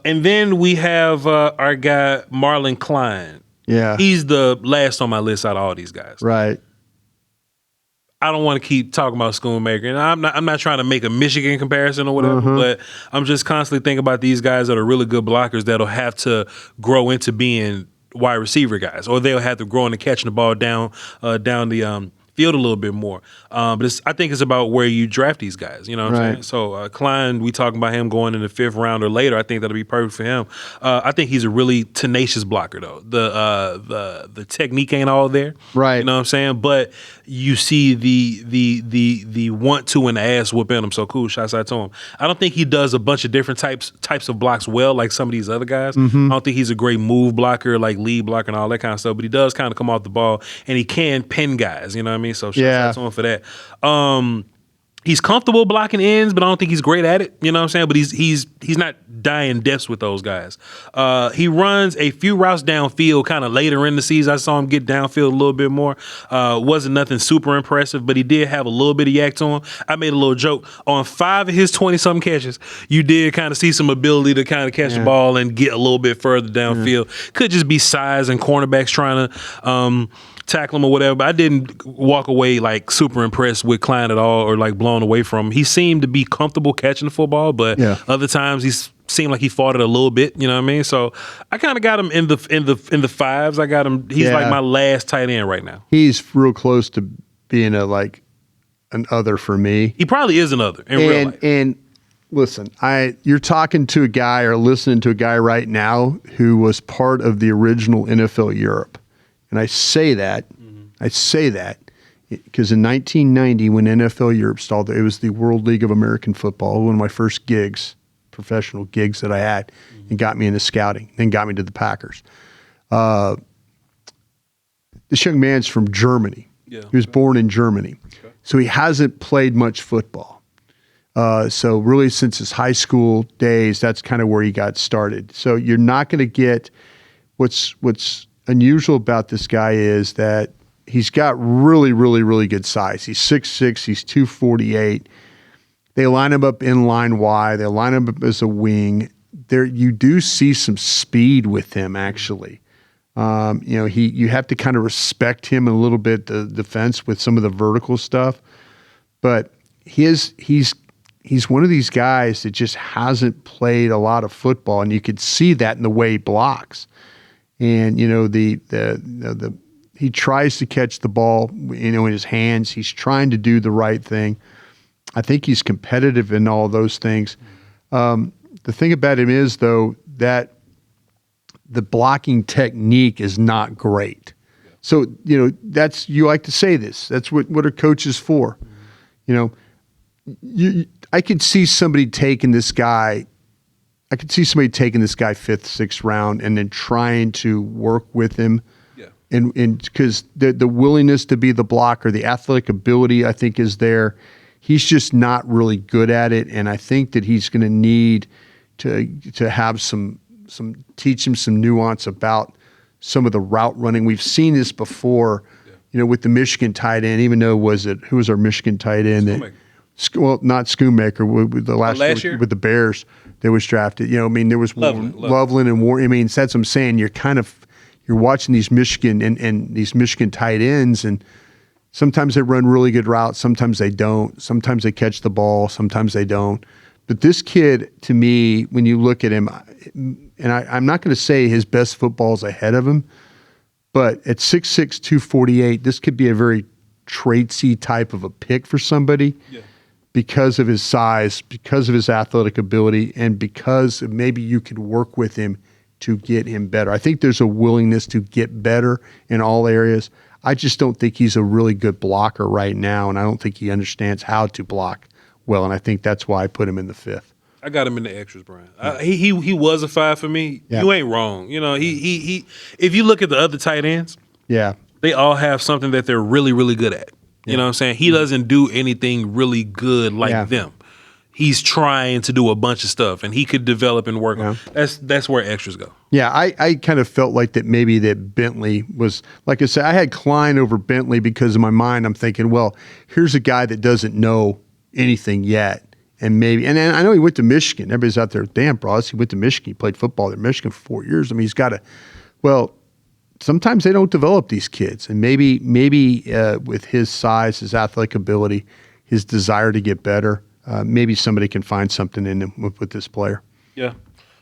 And then we have our guy Marlin Klein. Yeah. He's the last on my list out of all these guys. Right. I don't want to keep talking about Schoonmaker, and I'm not trying to make a Michigan comparison or whatever, but I'm just constantly thinking about these guys that are really good blockers that'll have to grow into being wide receiver guys, or they'll have to grow into catching the ball down the field a little bit more. But I think it's about where you draft these guys. You know what I'm saying? So Klein, we talking about him going in the 5th round or later. I think that'll be perfect for him. I think he's a really tenacious blocker, though. The technique ain't all there. Right. You know what I'm saying? But you see the want to and the ass whoop in him. So cool, shouts out to him. I don't think he does a bunch of different types of blocks well like some of these other guys. I don't think he's a great move blocker, like lead blocker and all that kind of stuff. But he does kind of come off the ball, and he can pin guys. You know what I mean? So shouts out to him for that. He's comfortable blocking ends, but I don't think he's great at it. You know what I'm saying? But he's not dying deaths with those guys. He runs a few routes downfield kind of later in the season. I saw him get downfield a little bit more. Wasn't nothing super impressive, but he did have a little bit of yak to him. I made a little joke. On 5 of his 20-something catches, you did kind of see some ability to kind of catch the ball and get a little bit further downfield. Could just be size and cornerbacks trying to tackle him or whatever, but I didn't walk away like super impressed with Klein at all or like blown away from him. He seemed to be comfortable catching the football, but other times he seemed like he fought it a little bit, you know what I mean? So I kind of got him in the 5s. I got him, he's like my last tight end right now. He's real close to being an other for me. He probably is an other in real life. And listen, you're talking to a guy or listening to a guy right now who was part of the original NFL Europe. And I say that because in 1990, when NFL Europe started, it was the World League of American Football, one of my first gigs, professional gigs that I had, and got me into scouting, then got me to the Packers. This young man's from Germany. Yeah. He was born in Germany. Okay. So he hasn't played much football. So really since his high school days, that's kind of where he got started. So you're not going to get what's unusual about this guy is that he's got really, really, really good size. He's 6'6", he's 248. They line him up in line Y. They line him up as a wing. There, you do see some speed with him, actually. You have to kind of respect him a little bit, the defense with some of the vertical stuff. But he's one of these guys that just hasn't played a lot of football, and you could see that in the way he blocks. And he tries to catch the ball, in his hands. He's trying to do the right thing. I think he's competitive in all those things. The thing about him is, though, that the blocking technique is not great. So, that's, you like to say this. That's what are coaches for. I could see somebody taking this guy. I could see somebody taking this guy 5th, 6th round and then trying to work with him. Yeah. And because the willingness to be the blocker, the athletic ability, I think, is there. He's just not really good at it. And I think that he's going to need to have teach him some nuance about some of the route running. We've seen this before, with the Michigan tight end, even though who was our Michigan tight end? Well, not Schoonmaker, with the last year with the Bears that was drafted. There was Loveland and Warren. That's what I'm saying. You're watching these Michigan and these Michigan tight ends, and sometimes they run really good routes, sometimes they don't. Sometimes they catch the ball, sometimes they don't. But this kid, to me, when you look at him, and I'm not going to say his best football is ahead of him, but at 6'6", 248, this could be a very traitsy type of a pick for somebody. Yeah. Because of his size, because of his athletic ability, and because maybe you could work with him to get him better. I think there's a willingness to get better in all areas. I just don't think he's a really good blocker right now, and I don't think he understands how to block well, and I think that's why I put him in the 5th. I got him in the extras, Brian. He was a 5 for me. Yeah. You ain't wrong. He if you look at the other tight ends, they all have something that they're really, really good at. You know what I'm saying? He doesn't do anything really good like them. He's trying to do a bunch of stuff, and he could develop and work on. That's where extras go. Yeah, I kind of felt like that maybe that Bentley was, like I said, I had Klein over Bentley because in my mind I'm thinking, well, here's a guy that doesn't know anything yet, And maybe, and I know he went to Michigan. Everybody's out there, damn, Broaddus, he went to Michigan. He played football at Michigan for 4 years. I mean, he's got to, well, sometimes they don't develop these kids. And maybe with his size, his athletic ability, his desire to get better, maybe somebody can find something in him with this player. Yeah.